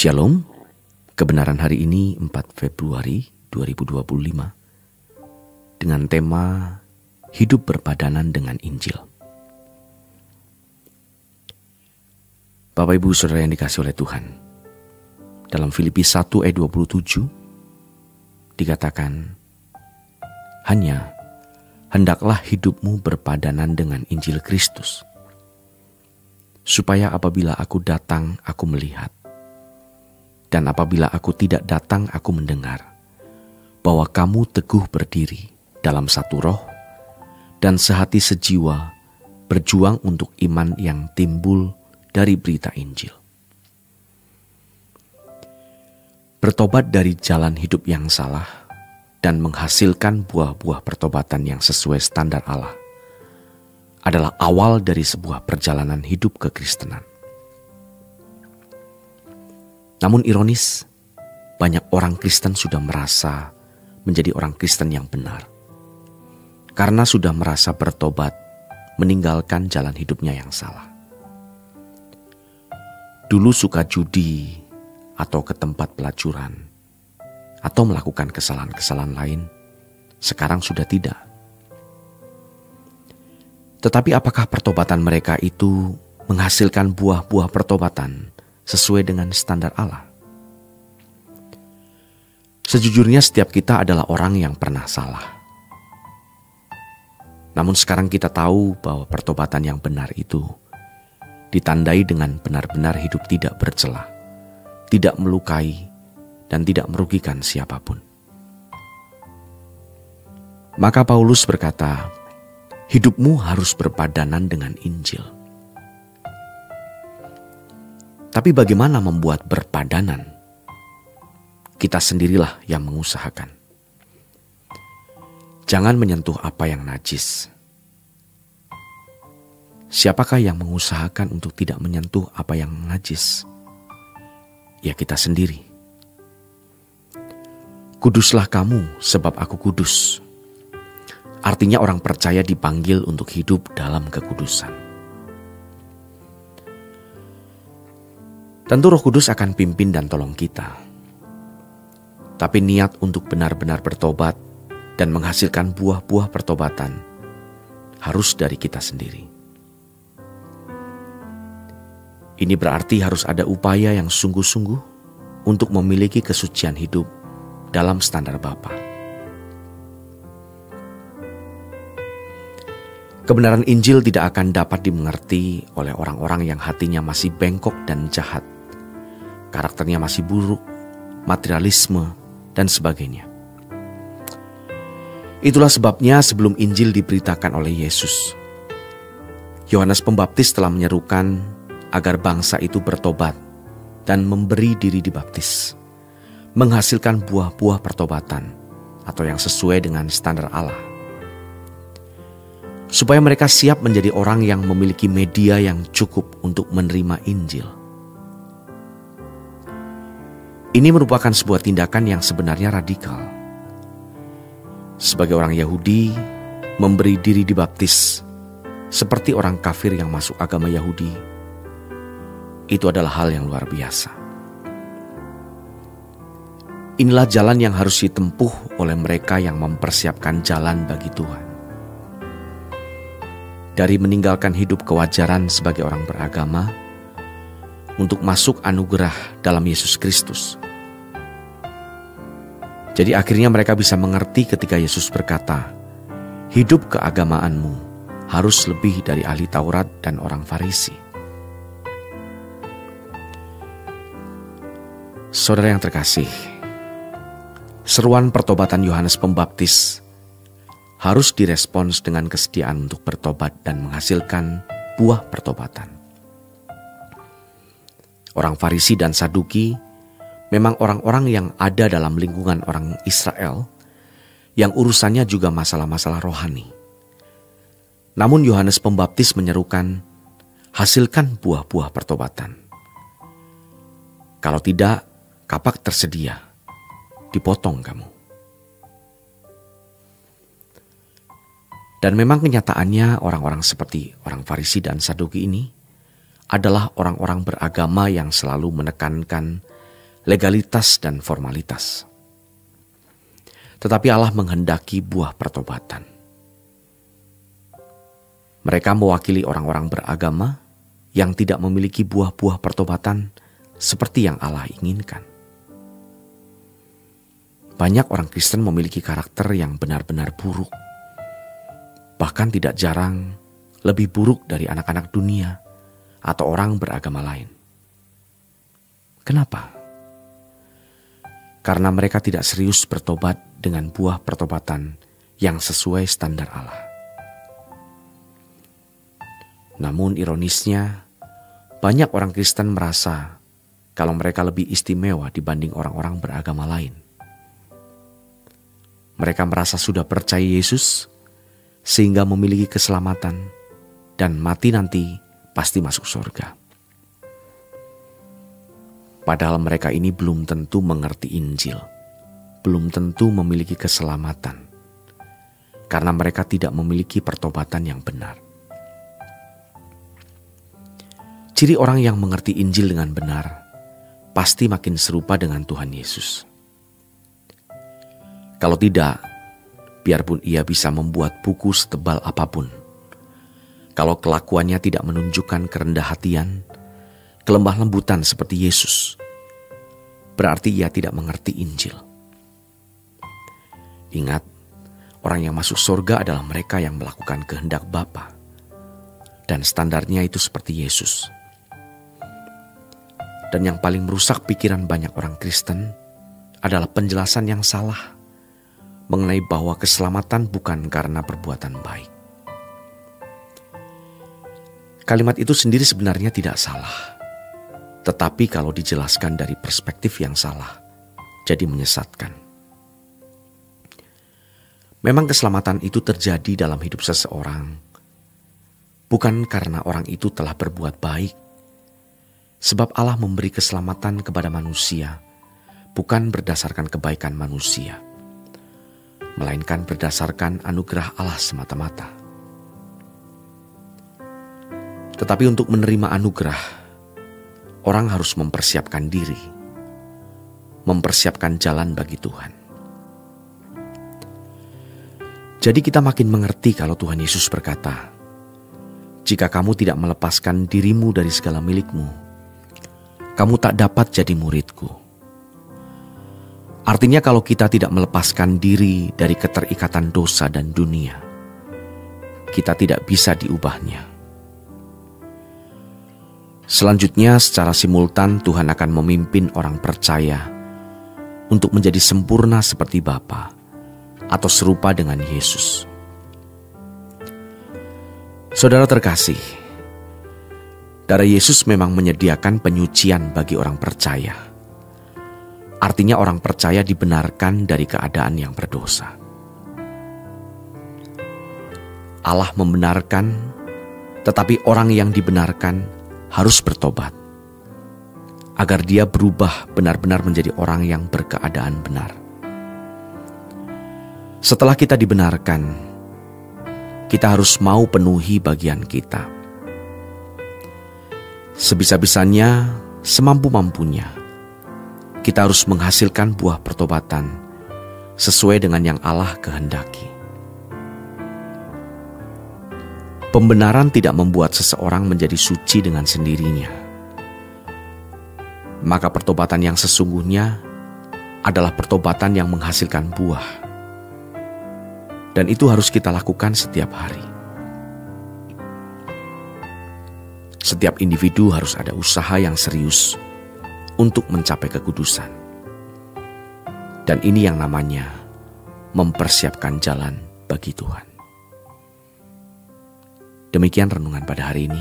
Shalom, kebenaran hari ini 4 Februari 2025 dengan tema Hidup Berpadanan dengan Injil. Bapak Ibu Saudara yang dikasihi oleh Tuhan, dalam Filipi 1 ayat 27 dikatakan, hanya hendaklah hidupmu berpadanan dengan Injil Kristus, supaya apabila aku datang aku melihat, dan apabila aku tidak datang aku mendengar, bahwa kamu teguh berdiri dalam satu roh dan sehati sejiwa berjuang untuk iman yang timbul dari berita Injil. Bertobat dari jalan hidup yang salah dan menghasilkan buah-buah pertobatan yang sesuai standar Allah adalah awal dari sebuah perjalanan hidup kekristenan. Namun ironis, banyak orang Kristen sudah merasa menjadi orang Kristen yang benar karena sudah merasa bertobat meninggalkan jalan hidupnya yang salah. Dulu suka judi atau ke tempat pelacuran atau melakukan kesalahan-kesalahan lain, sekarang sudah tidak. Tetapi apakah pertobatan mereka itu menghasilkan buah-buah pertobatan sesuai dengan standar Allah? Sejujurnya setiap kita adalah orang yang pernah salah. Namun sekarang kita tahu bahwa pertobatan yang benar itu ditandai dengan benar-benar hidup tidak bercela, tidak melukai, dan tidak merugikan siapapun. Maka Paulus berkata, hidupmu harus berpadanan dengan Injil. Tapi bagaimana membuat berpadanan? Kita sendirilah yang mengusahakan. Jangan menyentuh apa yang najis. Siapakah yang mengusahakan untuk tidak menyentuh apa yang najis? Ya kita sendiri. Kuduslah kamu sebab aku kudus. Artinya orang percaya dipanggil untuk hidup dalam kekudusan. Tentu Roh Kudus akan pimpin dan tolong kita. Tapi niat untuk benar-benar bertobat dan menghasilkan buah-buah pertobatan harus dari kita sendiri. Ini berarti harus ada upaya yang sungguh-sungguh untuk memiliki kesucian hidup dalam standar Bapa. Kebenaran Injil tidak akan dapat dimengerti oleh orang-orang yang hatinya masih bengkok dan jahat, karakternya masih buruk, materialisme, dan sebagainya. Itulah sebabnya sebelum Injil diberitakan oleh Yesus, Yohanes Pembaptis telah menyerukan agar bangsa itu bertobat dan memberi diri dibaptis, menghasilkan buah-buah pertobatan atau yang sesuai dengan standar Allah, supaya mereka siap menjadi orang yang memiliki media yang cukup untuk menerima Injil. Ini merupakan sebuah tindakan yang sebenarnya radikal. Sebagai orang Yahudi, memberi diri dibaptis seperti orang kafir yang masuk agama Yahudi, itu adalah hal yang luar biasa. Inilah jalan yang harus ditempuh oleh mereka yang mempersiapkan jalan bagi Tuhan. Dari meninggalkan hidup kewajaran sebagai orang beragama, untuk masuk anugerah dalam Yesus Kristus. Jadi akhirnya mereka bisa mengerti ketika Yesus berkata, hidup keagamaanmu harus lebih dari ahli Taurat dan orang Farisi. Saudara yang terkasih, seruan pertobatan Yohanes Pembaptis harus direspons dengan kesediaan untuk bertobat dan menghasilkan buah pertobatan. Orang Farisi dan Saduki memang orang-orang yang ada dalam lingkungan orang Israel yang urusannya juga masalah-masalah rohani. Namun Yohanes Pembaptis menyerukan, hasilkan buah-buah pertobatan. Kalau tidak, kapak tersedia, dipotong kamu. Dan memang kenyataannya orang-orang seperti orang Farisi dan Saduki ini adalah orang-orang beragama yang selalu menekankan legalitas dan formalitas. Tetapi Allah menghendaki buah pertobatan. Mereka mewakili orang-orang beragama yang tidak memiliki buah-buah pertobatan seperti yang Allah inginkan. Banyak orang Kristen memiliki karakter yang benar-benar buruk. Bahkan tidak jarang lebih buruk dari anak-anak dunia atau orang beragama lain. Kenapa? Karena mereka tidak serius bertobat dengan buah pertobatan yang sesuai standar Allah. Namun ironisnya, banyak orang Kristen merasa kalau mereka lebih istimewa dibanding orang-orang beragama lain. Mereka merasa sudah percaya Yesus sehingga memiliki keselamatan dan mati nanti pasti masuk surga. Padahal mereka ini belum tentu mengerti Injil, belum tentu memiliki keselamatan, karena mereka tidak memiliki pertobatan yang benar. Ciri orang yang mengerti Injil dengan benar pasti makin serupa dengan Tuhan Yesus. Kalau tidak, biarpun ia bisa membuat buku setebal apapun, kalau kelakuannya tidak menunjukkan kerendah hatian, kelemah lembutan seperti Yesus, berarti ia tidak mengerti Injil. Ingat, orang yang masuk surga adalah mereka yang melakukan kehendak Bapa, dan standarnya itu seperti Yesus. Dan yang paling merusak pikiran banyak orang Kristen adalah penjelasan yang salah mengenai bahwa keselamatan bukan karena perbuatan baik. Kalimat itu sendiri sebenarnya tidak salah, tetapi kalau dijelaskan dari perspektif yang salah, jadi menyesatkan. Memang keselamatan itu terjadi dalam hidup seseorang, bukan karena orang itu telah berbuat baik, sebab Allah memberi keselamatan kepada manusia, bukan berdasarkan kebaikan manusia, melainkan berdasarkan anugerah Allah semata-mata. Tetapi untuk menerima anugerah, orang harus mempersiapkan diri, mempersiapkan jalan bagi Tuhan. Jadi kita makin mengerti kalau Tuhan Yesus berkata, "Jika kamu tidak melepaskan dirimu dari segala milikmu, kamu tak dapat jadi muridku." Artinya kalau kita tidak melepaskan diri dari keterikatan dosa dan dunia, kita tidak bisa diubahnya. Selanjutnya secara simultan Tuhan akan memimpin orang percaya untuk menjadi sempurna seperti Bapa atau serupa dengan Yesus. Saudara terkasih, darah Yesus memang menyediakan penyucian bagi orang percaya. Artinya orang percaya dibenarkan dari keadaan yang berdosa. Allah membenarkan, tetapi orang yang dibenarkan harus bertobat, agar dia berubah benar-benar menjadi orang yang berkeadaan benar. Setelah kita dibenarkan, kita harus mau penuhi bagian kita. Sebisa-bisanya, semampu-mampunya, kita harus menghasilkan buah pertobatan sesuai dengan yang Allah kehendaki. Pembenaran tidak membuat seseorang menjadi suci dengan sendirinya. Maka pertobatan yang sesungguhnya adalah pertobatan yang menghasilkan buah. Dan itu harus kita lakukan setiap hari. Setiap individu harus ada usaha yang serius untuk mencapai kekudusan. Dan ini yang namanya mempersiapkan jalan bagi Tuhan. Demikian renungan pada hari ini.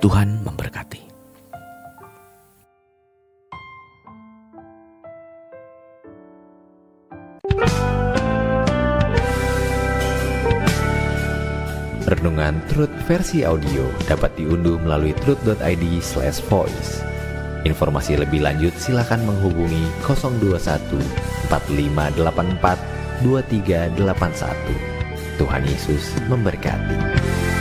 Tuhan memberkati. Renungan Truth versi audio dapat diunduh melalui truth.id/voice. Informasi lebih lanjut silakan menghubungi 021 4584 2381. Tuhan Yesus memberkati.